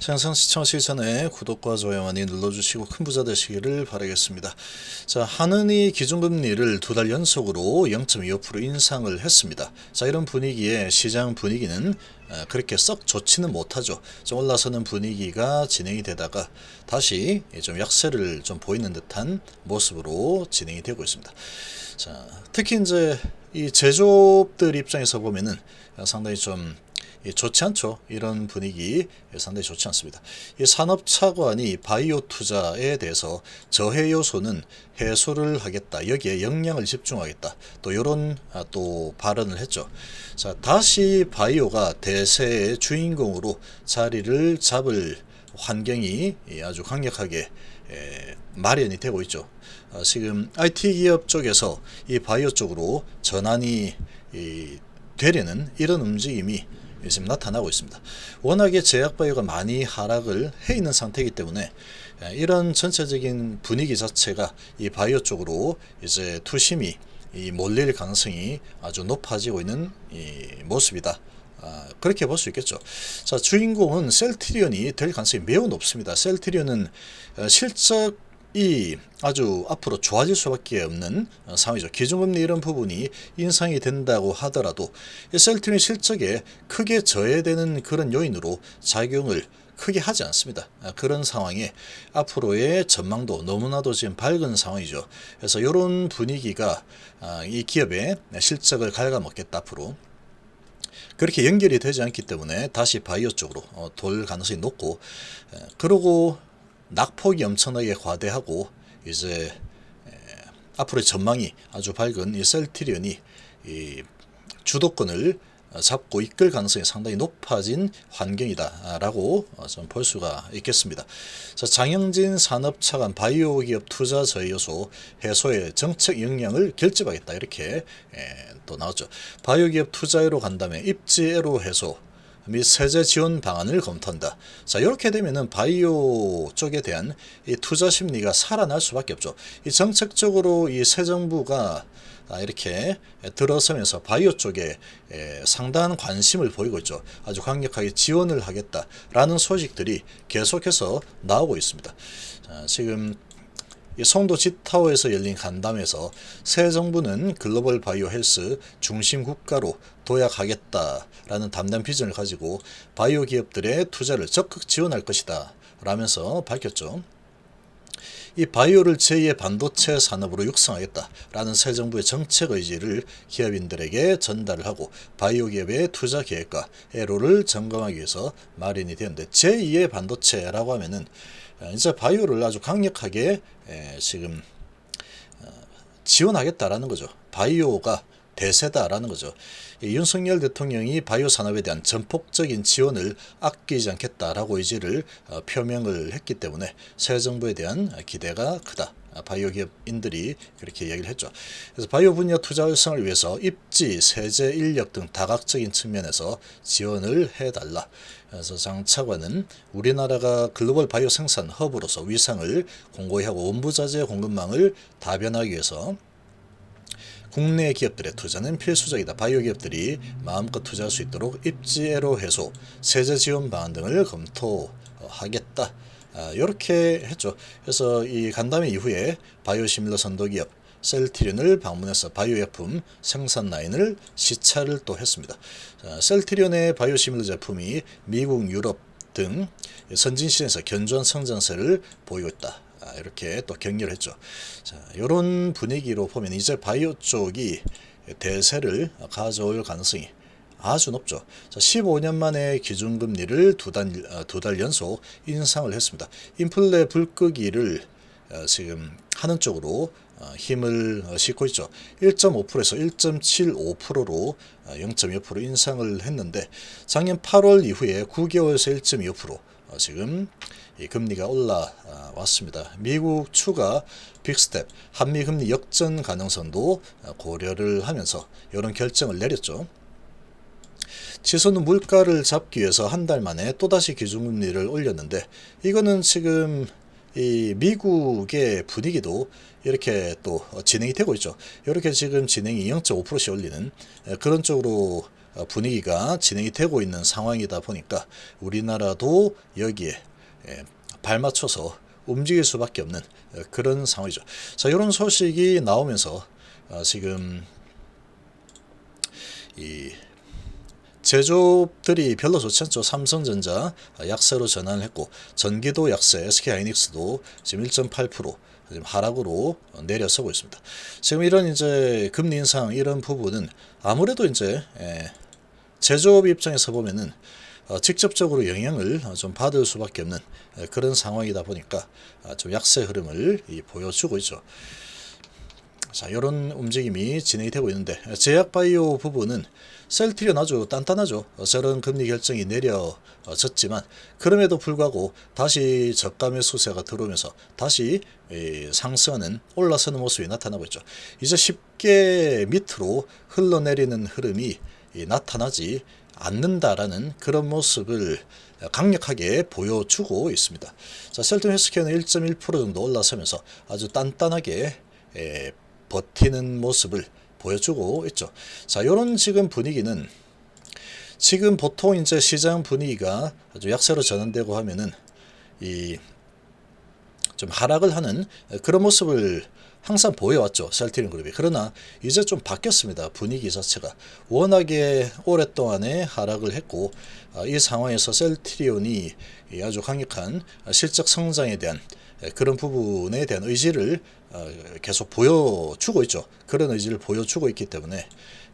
영상 시청하시기 전에 구독과 좋아요 많이 눌러주시고 큰 부자 되시기를 바라겠습니다. 자, 한은이 기준금리를 2달 연속으로 0.25% 인상을 했습니다. 자, 이런 분위기에 시장 분위기는 그렇게 썩 좋지는 못하죠. 좀 올라서는 분위기가 진행이 되다가 다시 좀 약세를 좀 보이는 듯한 모습으로 진행이 되고 있습니다. 자, 특히 이제 이 제조업들 입장에서 보면은 상당히 좀 좋지 않죠. 이런 분위기 상당히 좋지 않습니다. 이 산업차관이 바이오 투자에 대해서 저해 요소는 해소를 하겠다. 여기에 역량을 집중하겠다. 또 이런 또 발언을 했죠. 자, 다시 바이오가 대세의 주인공으로 자리를 잡을 환경이 아주 강력하게 마련이 되고 있죠. 지금 IT 기업 쪽에서 이 바이오 쪽으로 전환이 되려는 이런 움직임이 지금 나타나고 있습니다. 워낙에 제약바이오가 많이 하락을 해 있는 상태이기 때문에 이런 전체적인 분위기 자체가 이 바이오 쪽으로 이제 투심이 몰릴 가능성이 아주 높아지고 있는 모습이다. 그렇게 볼 수 있겠죠. 자, 주인공은 셀트리온이 될 가능성이 매우 높습니다. 셀트리온은 실적이 아주 앞으로 좋아질 수밖에 없는 상황이죠. 기준금리 이런 부분이 인상이 된다고 하더라도 셀트리온 실적에 크게 저해되는 그런 요인으로 작용을 크게 하지 않습니다. 그런 상황에 앞으로의 전망도 너무나도 지금 밝은 상황이죠. 그래서 이런 분위기가 이 기업의 실적을 갉아먹겠다 앞으로. 그렇게 연결이 되지 않기 때문에 다시 바이오 쪽으로 돌 가능성이 높고, 그러고 낙폭이 엄청나게 과대하고 이제 앞으로의 전망이 아주 밝은 이 셀트리온이 이 주도권을 잡고 이끌 가능성이 상당히 높아진 환경이다라고 좀 볼 수가 있겠습니다. 자, 장영진 산업차관 바이오 기업 투자 저해 요소 해소의 정책 역량을 결집하겠다 이렇게 또 나왔죠. 바이오 기업 투자로 간다면 입지애로 해소 및 세제 지원 방안을 검토한다. 자, 이렇게 되면은 바이오 쪽에 대한 이 투자 심리가 살아날 수밖에 없죠. 이 정책적으로 이 새 정부가 이렇게 들어서면서 바이오 쪽에 상당한 관심을 보이고 있죠. 아주 강력하게 지원을 하겠다라는 소식들이 계속해서 나오고 있습니다. 자, 지금 송도 G타워에서 열린 간담회에서 새 정부는 글로벌 바이오 헬스 중심 국가로 도약하겠다라는 담대한 비전을 가지고 바이오 기업들의 투자를 적극 지원할 것이다 라면서 밝혔죠. 이 바이오를 제2의 반도체 산업으로 육성하겠다라는 새 정부의 정책 의지를 기업인들에게 전달을 하고 바이오 기업의 투자 계획과 애로를 점검하기 위해서 마련이 되는데, 제2의 반도체라고 하면은 이제 바이오를 아주 강력하게 지금 지원하겠다라는 거죠. 바이오가 대세다라는 거죠. 윤석열 대통령이 바이오 산업에 대한 전폭적인 지원을 아끼지 않겠다라고 의지를 표명을 했기 때문에 새 정부에 대한 기대가 크다. 바이오 기업인들이 그렇게 얘기를 했죠. 그래서 바이오 분야 투자 활성화를 위해서 입지, 세제, 인력 등 다각적인 측면에서 지원을 해달라. 그래서 장 차관은 우리나라가 글로벌 바이오 생산 허브로서 위상을 공고히 하고 원부자재 공급망을 다변하기 위해서 국내 기업들의 투자는 필수적이다. 바이오 기업들이 마음껏 투자할 수 있도록 입지애로 해소, 세제 지원 방안 등을 검토하겠다. 이렇게 했죠. 그래서 이 간담회 이후에 바이오 시밀러 선도기업 셀트리온을 방문해서 바이오 약품 생산 라인을 시찰을 또 했습니다. 셀트리온의 바이오 시밀러 제품이 미국, 유럽 등 선진 시장에서 견조한 성장세를 보이고 있다. 이렇게 또 격려를 했죠. 자, 이런 분위기로 보면 이제 바이오 쪽이 대세를 가져올 가능성이 아주 높죠. 자, 15년 만에 기준금리를 두 달 연속 인상을 했습니다. 인플레 불끄기를 지금 하는 쪽으로 힘을 싣고 있죠. 1.5%에서 1.75%로 0.2% 인상을 했는데, 작년 8월 이후에 9개월에서 1.25% 지금 이 금리가 올라왔습니다. 미국 추가 빅스텝 한미 금리 역전 가능성도 고려를 하면서 이런 결정을 내렸죠. 치솟는 물가를 잡기 위해서 한 달 만에 또다시 기준금리를 올렸는데, 이거는 지금 이 미국의 분위기도 이렇게 또 진행이 되고 있죠. 이렇게 지금 진행이 0.5%씩 올리는 그런 쪽으로 분위기가 진행이 되고 있는 상황이다 보니까 우리나라도 여기에 발맞춰서 움직일 수밖에 없는 그런 상황이죠. 자, 이런 소식이 나오면서 지금 이 제조업들이 별로 좋지 않죠. 삼성전자 약세로 전환을 했고, 전기도 약세, SK하이닉스도 지금 1.8% 지금 하락으로 내려서고 있습니다. 지금 이런 이제 금리 인상 이런 부분은 아무래도 이제 제조업 입장에서 보면은 직접적으로 영향을 좀 받을 수밖에 없는 그런 상황이다 보니까 좀 약세 흐름을 보여주고 있죠. 자, 이런 움직임이 진행이 되고 있는데, 제약바이오 부분은 셀트리온 아주 단단하죠. 저런 금리 결정이 내려졌지만 그럼에도 불구하고 다시 저가 매수세가 들어오면서 다시 상승하는 올라서는 모습이 나타나고 있죠. 이제 쉽게 밑으로 흘러내리는 흐름이 나타나지 않는다라는 그런 모습을 강력하게 보여주고 있습니다. 자, 셀트리온 헬스케어는 1.1% 정도 올라서면서 아주 단단하게 버티는 모습을 보여주고 있죠. 자, 요런 지금 분위기는 지금 보통 이제 시장 분위기가 아주 약세로 전환되고 하면은 좀 하락을 하는 그런 모습을 항상 보여왔죠. 셀트리온 그룹이. 그러나 이제 좀 바뀌었습니다. 분위기 자체가. 워낙에 오랫동안에 하락을 했고, 이 상황에서 셀트리온이 아주 강력한 실적 성장에 대한 그런 부분에 대한 의지를 계속 보여주고 있죠. 그런 의지를 보여주고 있기 때문에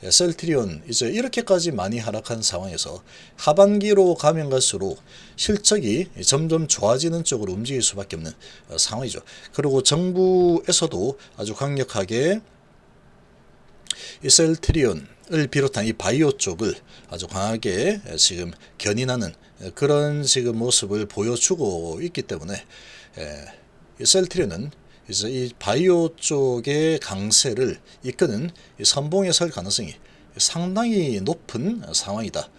셀트리온 이제 이렇게까지 많이 하락한 상황에서 하반기로 가면 갈수록 실적이 점점 좋아지는 쪽으로 움직일 수밖에 없는 상황이죠. 그리고 정부에서도 아주 강력하게 이 셀트리온을 비롯한 이 바이오 쪽을 아주 강하게 지금 견인하는 그런 지금 모습을 보여주고 있기 때문에 이 셀트리온은 이제 이 바이오 쪽의 강세를 이끄는 선봉에 설 가능성이 상당히 높은 상황이다.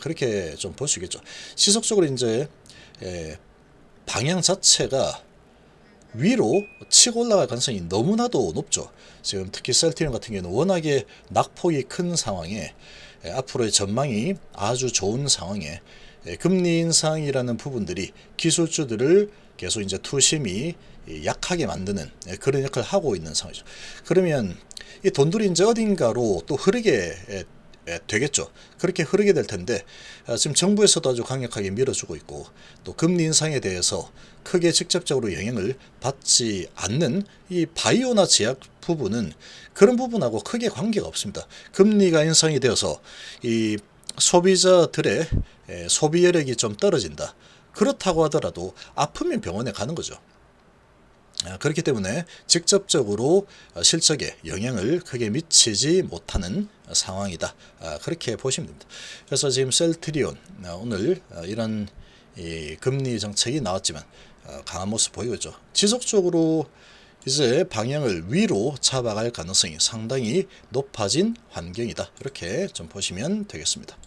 그렇게 좀 볼 수 있겠죠. 지속적으로 이제 방향 자체가 위로 치고 올라갈 가능성이 너무나도 높죠. 지금 특히 셀트리온 같은 경우는 워낙에 낙폭이 큰 상황에 앞으로의 전망이 아주 좋은 상황에 금리 인상이라는 부분들이 기술주들을 계속 이제 투심이 약하게 만드는 그런 역할을 하고 있는 상황이죠. 그러면 이 돈들이 이제 어딘가로 또 흐르게 되겠죠. 그렇게 흐르게 될 텐데 지금 정부에서도 아주 강력하게 밀어주고 있고, 또 금리 인상에 대해서 크게 직접적으로 영향을 받지 않는 이 바이오나 제약 부분은 그런 부분하고 크게 관계가 없습니다. 금리가 인상이 되어서 이 소비자들의 소비 여력이 좀 떨어진다. 그렇다고 하더라도 아프면 병원에 가는 거죠. 그렇기 때문에 직접적으로 실적에 영향을 크게 미치지 못하는 상황이다. 그렇게 보시면 됩니다. 그래서 지금 셀트리온 오늘 이런 금리 정책이 나왔지만 강한 모습 보이고 있죠. 지속적으로 이제 방향을 위로 잡아갈 가능성이 상당히 높아진 환경이다. 이렇게 좀 보시면 되겠습니다.